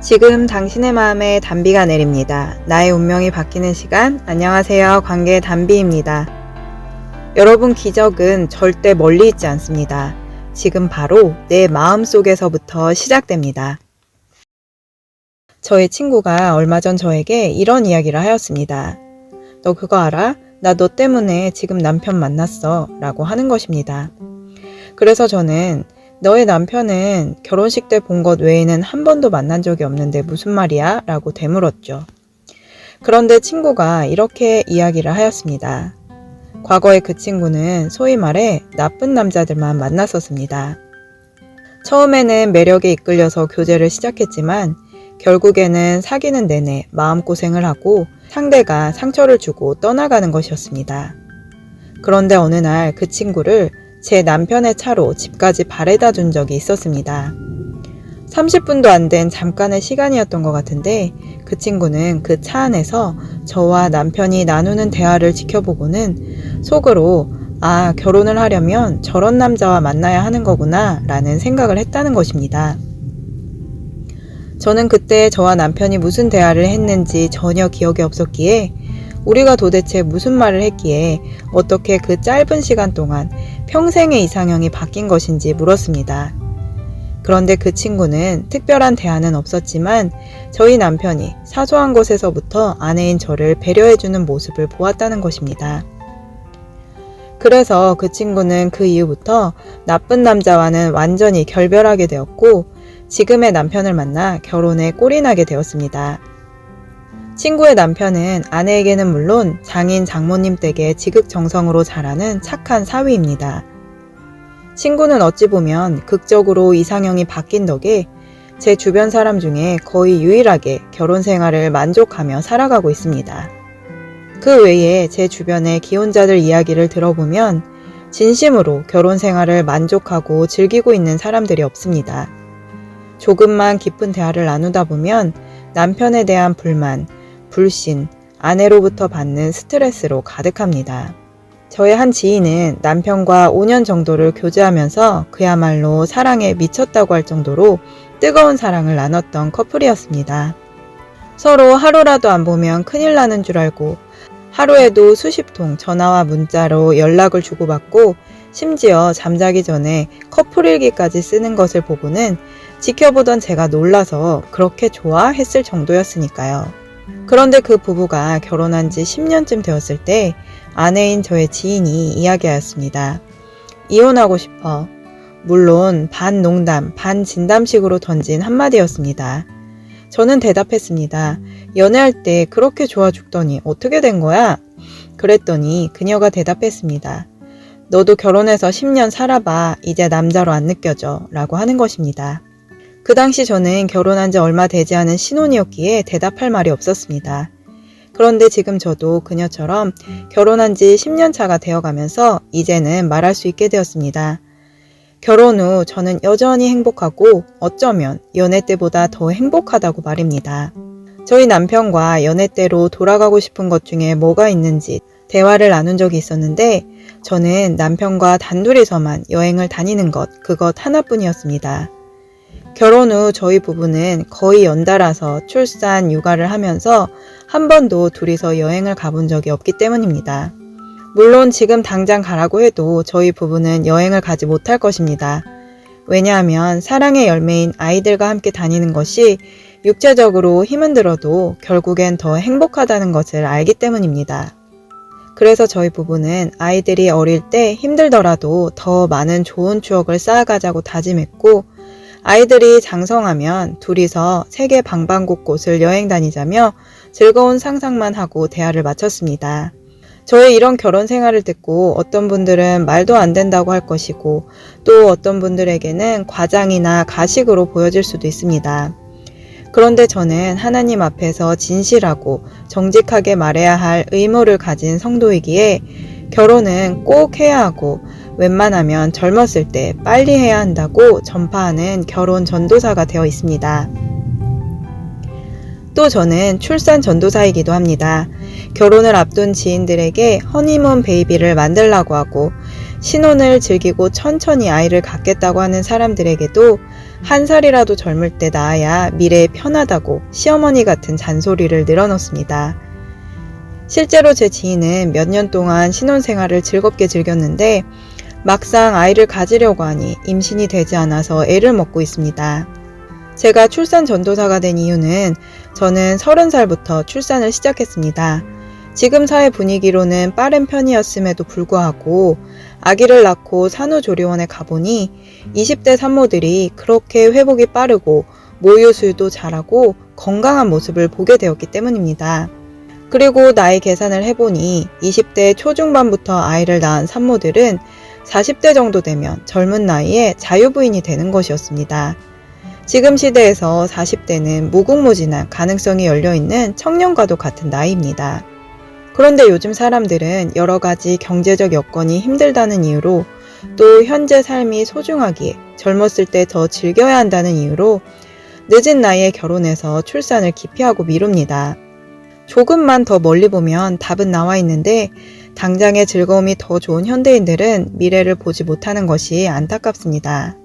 지금 당신의 마음에 단비가 내립니다. 나의 운명이 바뀌는 시간. 안녕하세요. 관계 단비입니다. 여러분, 기적은 절대 멀리 있지 않습니다. 지금 바로 내 마음 속에서부터 시작됩니다. 저의 친구가 얼마 전 저에게 이런 이야기를 하였습니다. 너 그거 알아? 나 너 때문에 지금 남편 만났어. 라고 하는 것입니다. 그래서 저는 너의 남편은 결혼식 때 본 것 외에는 한 번도 만난 적이 없는데 무슨 말이야? 라고 되물었죠. 그런데 친구가 이렇게 이야기를 하였습니다. 과거에 그 친구는 소위 말해 나쁜 남자들만 만났었습니다. 처음에는 매력에 이끌려서 교제를 시작했지만 결국에는 사귀는 내내 마음고생을 하고 상대가 상처를 주고 떠나가는 것이었습니다. 그런데 어느 날 그 친구를 제 남편의 차로 집까지 바래다 준 적이 있었습니다. 30분도 안 된 잠깐의 시간이었던 것 같은데 그 친구는 그 차 안에서 저와 남편이 나누는 대화를 지켜보고는 속으로 결혼을 하려면 저런 남자와 만나야 하는 거구나 라는 생각을 했다는 것입니다. 저는 그때 저와 남편이 무슨 대화를 했는지 전혀 기억이 없었기에 우리가 도대체 무슨 말을 했기에 어떻게 그 짧은 시간 동안 평생의 이상형이 바뀐 것인지 물었습니다. 그런데 그 친구는 특별한 대화는 없었지만 저희 남편이 사소한 것에서부터 아내인 저를 배려해주는 모습을 보았다는 것입니다. 그래서 그 친구는 그 이후부터 나쁜 남자와는 완전히 결별하게 되었고 지금의 남편을 만나 결혼에 꼴이 나게 되었습니다. 친구의 남편은 아내에게는 물론 장인 장모님 댁에 지극정성으로 자라는 착한 사위입니다. 친구는 어찌 보면 극적으로 이상형이 바뀐 덕에 제 주변 사람 중에 거의 유일하게 결혼 생활을 만족하며 살아가고 있습니다. 그 외에 제 주변의 기혼자들 이야기를 들어보면 진심으로 결혼 생활을 만족하고 즐기고 있는 사람들이 없습니다. 조금만 깊은 대화를 나누다 보면 남편에 대한 불만, 불신, 아내로부터 받는 스트레스로 가득합니다. 저의 한 지인은 남편과 5년 정도를 교제하면서 그야말로 사랑에 미쳤다고 할 정도로 뜨거운 사랑을 나눴던 커플이었습니다. 서로 하루라도 안 보면 큰일 나는 줄 알고 하루에도 수십 통 전화와 문자로 연락을 주고받고 심지어 잠자기 전에 커플일기까지 쓰는 것을 보고는 지켜보던 제가 놀라서 그렇게 좋아? 했을 정도였으니까요. 그런데 그 부부가 결혼한 지 10년쯤 되었을 때 아내인 저의 지인이 이야기하였습니다. 이혼하고 싶어. 물론 반 농담, 반 진담식으로 던진 한마디였습니다. 저는 대답했습니다. 연애할 때 그렇게 좋아 죽더니 어떻게 된 거야? 그랬더니 그녀가 대답했습니다. 너도 결혼해서 10년 살아봐. 이제 남자로 안 느껴져. 라고 하는 것입니다. 그 당시 저는 결혼한 지 얼마 되지 않은 신혼이었기에 대답할 말이 없었습니다. 그런데 지금 저도 그녀처럼 결혼한 지 10년 차가 되어가면서 이제는 말할 수 있게 되었습니다. 결혼 후 저는 여전히 행복하고 어쩌면 연애 때보다 더 행복하다고 말입니다. 저희 남편과 연애 때로 돌아가고 싶은 것 중에 뭐가 있는지 대화를 나눈 적이 있었는데 저는 남편과 단둘이서만 여행을 다니는 그것 하나뿐이었습니다. 결혼 후 저희 부부는 거의 연달아서 출산, 육아를 하면서 한 번도 둘이서 여행을 가본 적이 없기 때문입니다. 물론 지금 당장 가라고 해도 저희 부부는 여행을 가지 못할 것입니다. 왜냐하면 사랑의 열매인 아이들과 함께 다니는 것이 육체적으로 힘은 들어도 결국엔 더 행복하다는 것을 알기 때문입니다. 그래서 저희 부부는 아이들이 어릴 때 힘들더라도 더 많은 좋은 추억을 쌓아가자고 다짐했고 아이들이 장성하면 둘이서 세계 방방곳곳을 여행 다니자며 즐거운 상상만 하고 대화를 마쳤습니다. 저의 이런 결혼 생활을 듣고 어떤 분들은 말도 안 된다고 할 것이고 또 어떤 분들에게는 과장이나 가식으로 보여질 수도 있습니다. 그런데 저는 하나님 앞에서 진실하고 정직하게 말해야 할 의무를 가진 성도이기에 결혼은 꼭 해야 하고 웬만하면 젊었을 때 빨리 해야 한다고 전파하는 결혼 전도사가 되어 있습니다. 또 저는 출산 전도사이기도 합니다. 결혼을 앞둔 지인들에게 허니문 베이비를 만들라고 하고 신혼을 즐기고 천천히 아이를 갖겠다고 하는 사람들에게도 한 살이라도 젊을 때 낳아야 미래에 편하다고 시어머니 같은 잔소리를 늘어놓습니다. 실제로 제 지인은 몇 년 동안 신혼생활을 즐겁게 즐겼는데 막상 아이를 가지려고 하니 임신이 되지 않아서 애를 먹고 있습니다. 제가 출산 전도사가 된 이유는 저는 30살부터 출산을 시작했습니다. 지금 사회 분위기로는 빠른 편이었음에도 불구하고 아기를 낳고 산후조리원에 가보니 20대 산모들이 그렇게 회복이 빠르고 모유수유도 잘하고 건강한 모습을 보게 되었기 때문입니다. 그리고 나이 계산을 해보니 20대 초중반부터 아이를 낳은 산모들은 40대 정도 되면 젊은 나이에 자유부인이 되는 것이었습니다. 지금 시대에서 40대는 무궁무진한 가능성이 열려있는 청년과도 같은 나이입니다. 그런데 요즘 사람들은 여러 가지 경제적 여건이 힘들다는 이유로 또 현재 삶이 소중하기에 젊었을 때 더 즐겨야 한다는 이유로 늦은 나이에 결혼해서 출산을 기피하고 미룹니다. 조금만 더 멀리 보면 답은 나와 있는데 당장의 즐거움이 더 좋은 현대인들은 미래를 보지 못하는 것이 안타깝습니다.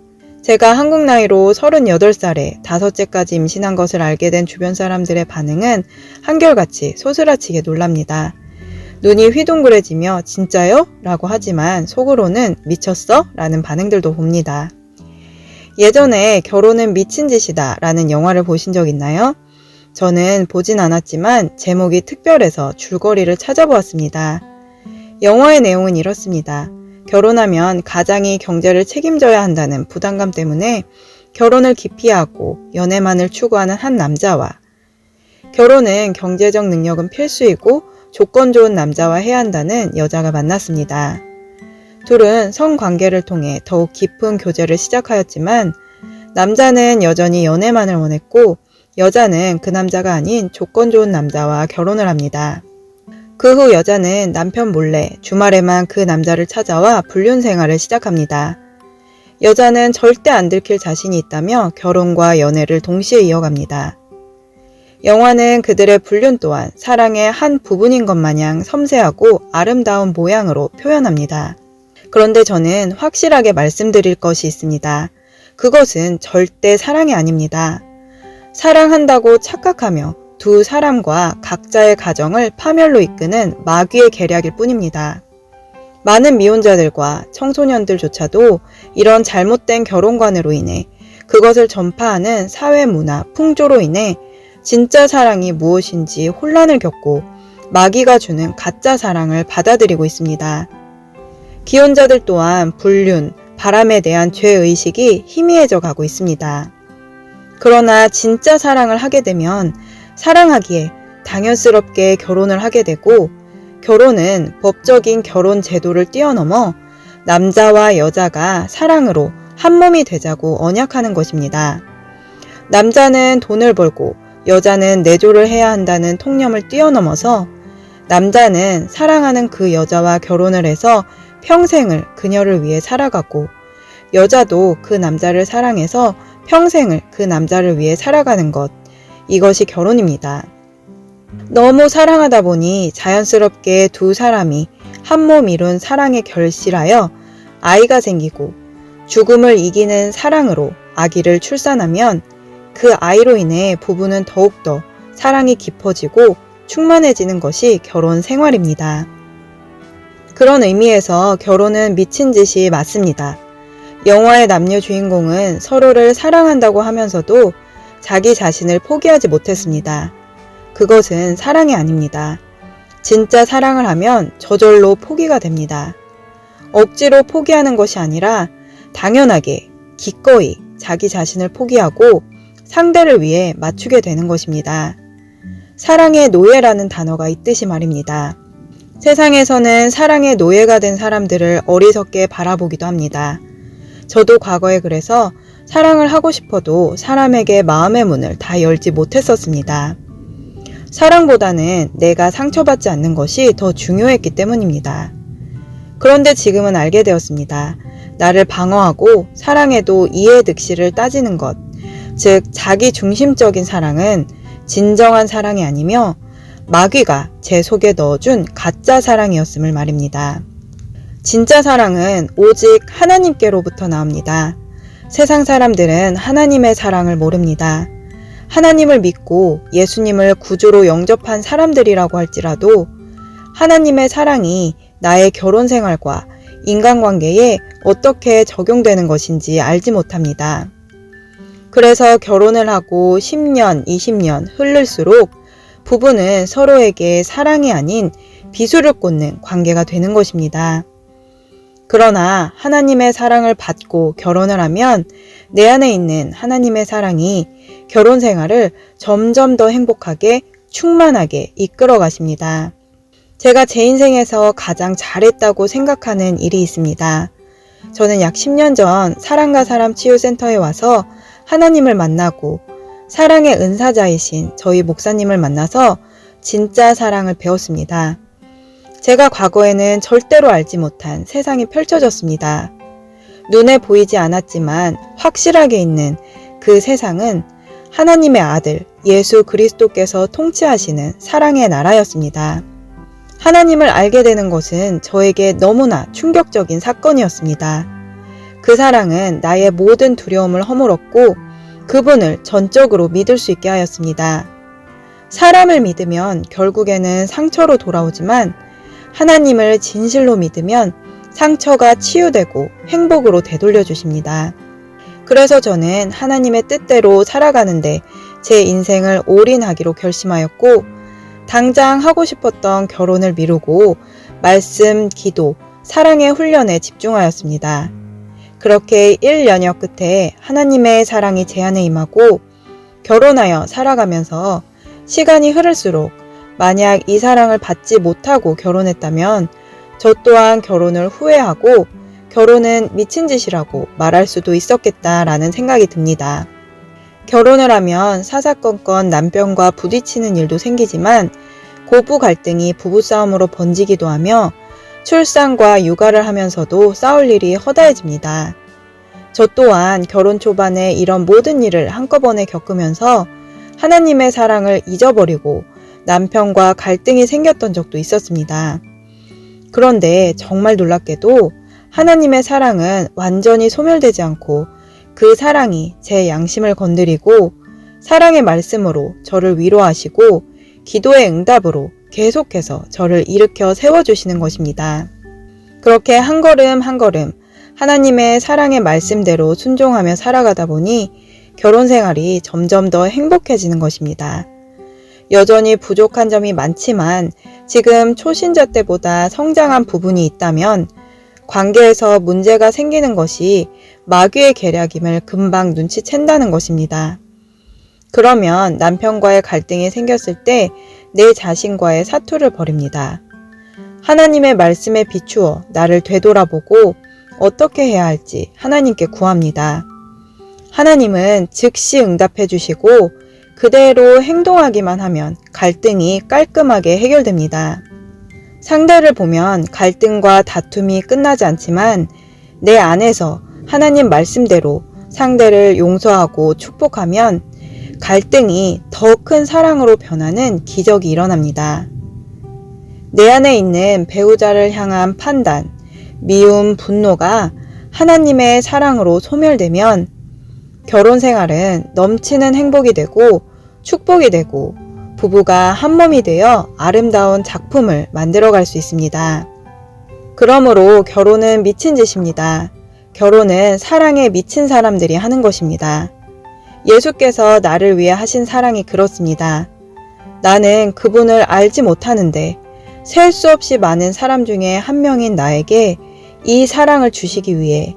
제가 한국 나이로 38살에 5째까지 임신한 것을 알게 된 주변 사람들의 반응은 한결같이 소스라치게 놀랍니다. 눈이 휘둥그레지며 진짜요? 라고 하지만 속으로는 미쳤어? 라는 반응들도 봅니다. 예전에 결혼은 미친 짓이다 라는 영화를 보신 적 있나요? 저는 보진 않았지만 제목이 특별해서 줄거리를 찾아보았습니다. 영화의 내용은 이렇습니다. 결혼하면 가장이 경제를 책임져야 한다는 부담감 때문에 결혼을 기피하고 연애만을 추구하는 한 남자와 결혼은 경제적 능력은 필수이고 조건 좋은 남자와 해야 한다는 여자가 만났습니다. 둘은 성관계를 통해 더욱 깊은 교제를 시작하였지만 남자는 여전히 연애만을 원했고 여자는 그 남자가 아닌 조건 좋은 남자와 결혼을 합니다. 그 후 여자는 남편 몰래 주말에만 그 남자를 찾아와 불륜 생활을 시작합니다. 여자는 절대 안 들킬 자신이 있다며 결혼과 연애를 동시에 이어갑니다. 영화는 그들의 불륜 또한 사랑의 한 부분인 것 마냥 섬세하고 아름다운 모양으로 표현합니다. 그런데 저는 확실하게 말씀드릴 것이 있습니다. 그것은 절대 사랑이 아닙니다. 사랑한다고 착각하며 두 사람과 각자의 가정을 파멸로 이끄는 마귀의 계략일 뿐입니다. 많은 미혼자들과 청소년들조차도 이런 잘못된 결혼관으로 인해 그것을 전파하는 사회 문화, 풍조로 인해 진짜 사랑이 무엇인지 혼란을 겪고 마귀가 주는 가짜 사랑을 받아들이고 있습니다. 기혼자들 또한 불륜, 바람에 대한 죄의식이 희미해져 가고 있습니다. 그러나 진짜 사랑을 하게 되면 사랑하기에 당연스럽게 결혼을 하게 되고 결혼은 법적인 결혼 제도를 뛰어넘어 남자와 여자가 사랑으로 한 몸이 되자고 언약하는 것입니다. 남자는 돈을 벌고 여자는 내조를 해야 한다는 통념을 뛰어넘어서 남자는 사랑하는 그 여자와 결혼을 해서 평생을 그녀를 위해 살아가고 여자도 그 남자를 사랑해서 평생을 그 남자를 위해 살아가는 것, 이것이 결혼입니다. 너무 사랑하다 보니 자연스럽게 두 사람이 한 몸 이룬 사랑에 결실하여 아이가 생기고 죽음을 이기는 사랑으로 아기를 출산하면 그 아이로 인해 부부는 더욱더 사랑이 깊어지고 충만해지는 것이 결혼 생활입니다. 그런 의미에서 결혼은 미친 짓이 맞습니다. 영화의 남녀 주인공은 서로를 사랑한다고 하면서도 자기 자신을 포기하지 못했습니다. 그것은 사랑이 아닙니다. 진짜 사랑을 하면 저절로 포기가 됩니다. 억지로 포기하는 것이 아니라 당연하게 기꺼이 자기 자신을 포기하고 상대를 위해 맞추게 되는 것입니다. 사랑의 노예라는 단어가 있듯이 말입니다. 세상에서는 사랑의 노예가 된 사람들을 어리석게 바라보기도 합니다. 저도 과거에 그래서 사랑을 하고 싶어도 사람에게 마음의 문을 다 열지 못했었습니다. 사랑보다는 내가 상처받지 않는 것이 더 중요했기 때문입니다. 그런데 지금은 알게 되었습니다. 나를 방어하고 사랑에도 이해득실을 따지는 것, 즉 자기 중심적인 사랑은 진정한 사랑이 아니며 마귀가 제 속에 넣어준 가짜 사랑이었음을 말입니다. 진짜 사랑은 오직 하나님께로부터 나옵니다. 세상 사람들은 하나님의 사랑을 모릅니다. 하나님을 믿고 예수님을 구주로 영접한 사람들이라고 할지라도 하나님의 사랑이 나의 결혼 생활과 인간관계에 어떻게 적용되는 것인지 알지 못합니다. 그래서 결혼을 하고 10년, 20년 흐를수록 부부는 서로에게 사랑이 아닌 비수를 꽂는 관계가 되는 것입니다. 그러나 하나님의 사랑을 받고 결혼을 하면 내 안에 있는 하나님의 사랑이 결혼 생활을 점점 더 행복하게 충만하게 이끌어 가십니다. 제가 제 인생에서 가장 잘했다고 생각하는 일이 있습니다. 저는 약 10년 전 사랑과 사람 치유센터에 와서 하나님을 만나고 사랑의 은사자이신 저희 목사님을 만나서 진짜 사랑을 배웠습니다. 제가 과거에는 절대로 알지 못한 세상이 펼쳐졌습니다. 눈에 보이지 않았지만 확실하게 있는 그 세상은 하나님의 아들 예수 그리스도께서 통치하시는 사랑의 나라였습니다. 하나님을 알게 되는 것은 저에게 너무나 충격적인 사건이었습니다. 그 사랑은 나의 모든 두려움을 허물었고 그분을 전적으로 믿을 수 있게 하였습니다. 사람을 믿으면 결국에는 상처로 돌아오지만 하나님을 진실로 믿으면 상처가 치유되고 행복으로 되돌려 주십니다. 그래서 저는 하나님의 뜻대로 살아가는데 제 인생을 올인하기로 결심하였고 당장 하고 싶었던 결혼을 미루고 말씀, 기도, 사랑의 훈련에 집중하였습니다. 그렇게 1년여 끝에 하나님의 사랑이 제 안에 임하고 결혼하여 살아가면서 시간이 흐를수록 만약 이 사랑을 받지 못하고 결혼했다면 저 또한 결혼을 후회하고 결혼은 미친 짓이라고 말할 수도 있었겠다라는 생각이 듭니다. 결혼을 하면 사사건건 남편과 부딪히는 일도 생기지만 고부 갈등이 부부싸움으로 번지기도 하며 출산과 육아를 하면서도 싸울 일이 허다해집니다. 저 또한 결혼 초반에 이런 모든 일을 한꺼번에 겪으면서 하나님의 사랑을 잊어버리고 남편과 갈등이 생겼던 적도 있었습니다. 그런데 정말 놀랍게도 하나님의 사랑은 완전히 소멸되지 않고 그 사랑이 제 양심을 건드리고 사랑의 말씀으로 저를 위로하시고 기도의 응답으로 계속해서 저를 일으켜 세워주시는 것입니다. 그렇게 한 걸음 한 걸음 하나님의 사랑의 말씀대로 순종하며 살아가다 보니 결혼 생활이 점점 더 행복해지는 것입니다. 여전히 부족한 점이 많지만 지금 초신자 때보다 성장한 부분이 있다면 관계에서 문제가 생기는 것이 마귀의 계략임을 금방 눈치챈다는 것입니다. 그러면 남편과의 갈등이 생겼을 때 내 자신과의 사투를 벌입니다. 하나님의 말씀에 비추어 나를 되돌아보고 어떻게 해야 할지 하나님께 구합니다. 하나님은 즉시 응답해 주시고 그대로 행동하기만 하면 갈등이 깔끔하게 해결됩니다. 상대를 보면 갈등과 다툼이 끝나지 않지만 내 안에서 하나님 말씀대로 상대를 용서하고 축복하면 갈등이 더 큰 사랑으로 변하는 기적이 일어납니다. 내 안에 있는 배우자를 향한 판단, 미움, 분노가 하나님의 사랑으로 소멸되면 결혼 생활은 넘치는 행복이 되고 축복이 되고 부부가 한 몸이 되어 아름다운 작품을 만들어갈 수 있습니다. 그러므로 결혼은 미친 짓입니다. 결혼은 사랑에 미친 사람들이 하는 것입니다. 예수께서 나를 위해 하신 사랑이 그렇습니다. 나는 그분을 알지 못하는데 셀 수 없이 많은 사람 중에 한 명인 나에게 이 사랑을 주시기 위해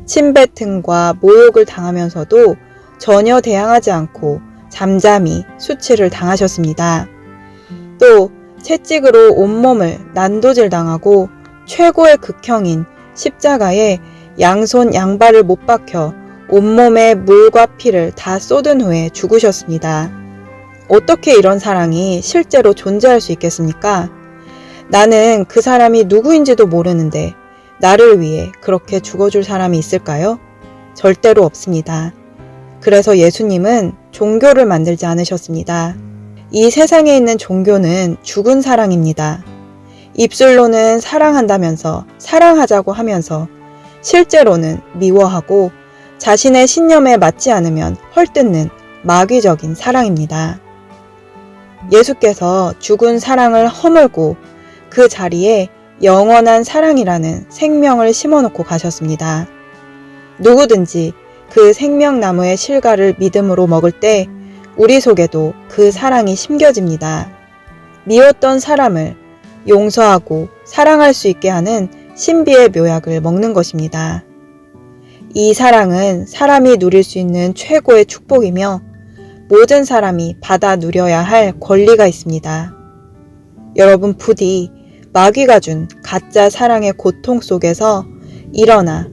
침뱉음과 모욕을 당하면서도 전혀 대항하지 않고 잠잠히 수치를 당하셨습니다. 또 채찍으로 온몸을 난도질 당하고 최고의 극형인 십자가에 양손 양발을 못 박혀 온몸에 물과 피를 다 쏟은 후에 죽으셨습니다. 어떻게 이런 사랑이 실제로 존재할 수 있겠습니까? 나는 그 사람이 누구인지도 모르는데 나를 위해 그렇게 죽어줄 사람이 있을까요? 절대로 없습니다. 그래서 예수님은 종교를 만들지 않으셨습니다. 이 세상에 있는 종교는 죽은 사랑입니다. 입술로는 사랑한다면서 사랑하자고 하면서 실제로는 미워하고 자신의 신념에 맞지 않으면 헐뜯는 마귀적인 사랑입니다. 예수께서 죽은 사랑을 허물고 그 자리에 영원한 사랑이라는 생명을 심어놓고 가셨습니다. 누구든지 그 생명나무의 실과를 믿음으로 먹을 때 우리 속에도 그 사랑이 심겨집니다. 미웠던 사람을 용서하고 사랑할 수 있게 하는 신비의 묘약을 먹는 것입니다. 이 사랑은 사람이 누릴 수 있는 최고의 축복이며 모든 사람이 받아 누려야 할 권리가 있습니다. 여러분 부디 마귀가 준 가짜 사랑의 고통 속에서 일어나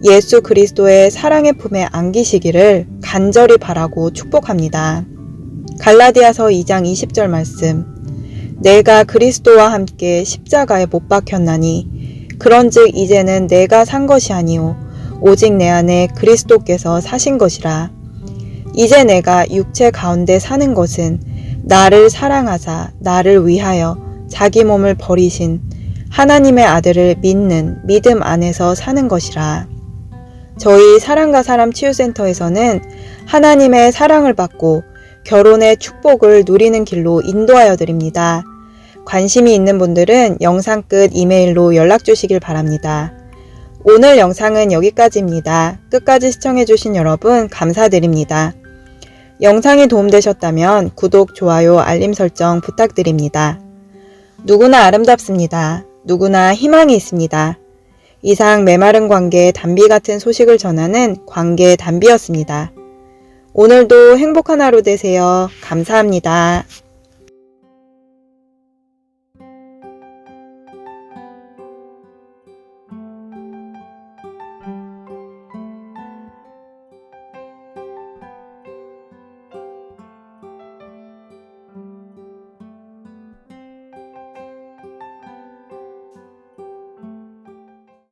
예수 그리스도의 사랑의 품에 안기시기를 간절히 바라고 축복합니다. 갈라디아서 2장 20절 말씀. 내가 그리스도와 함께 십자가에 못 박혔나니 그런즉 이제는 내가 산 것이 아니요 오직 내 안에 그리스도께서 사신 것이라. 이제 내가 육체 가운데 사는 것은 나를 사랑하사 나를 위하여 자기 몸을 버리신 하나님의 아들을 믿는 믿음 안에서 사는 것이라. 저희 사랑과 사람 치유센터에서는 하나님의 사랑을 받고 결혼의 축복을 누리는 길로 인도하여 드립니다. 관심이 있는 분들은 영상 끝 이메일로 연락 주시길 바랍니다. 오늘 영상은 여기까지입니다. 끝까지 시청해주신 여러분 감사드립니다. 영상이 도움되셨다면 구독, 좋아요, 알림 설정 부탁드립니다. 누구나 아름답습니다. 누구나 희망이 있습니다. 이상 메마른 관계 단비 같은 소식을 전하는 관계 단비였습니다. 오늘도 행복한 하루 되세요. 감사합니다.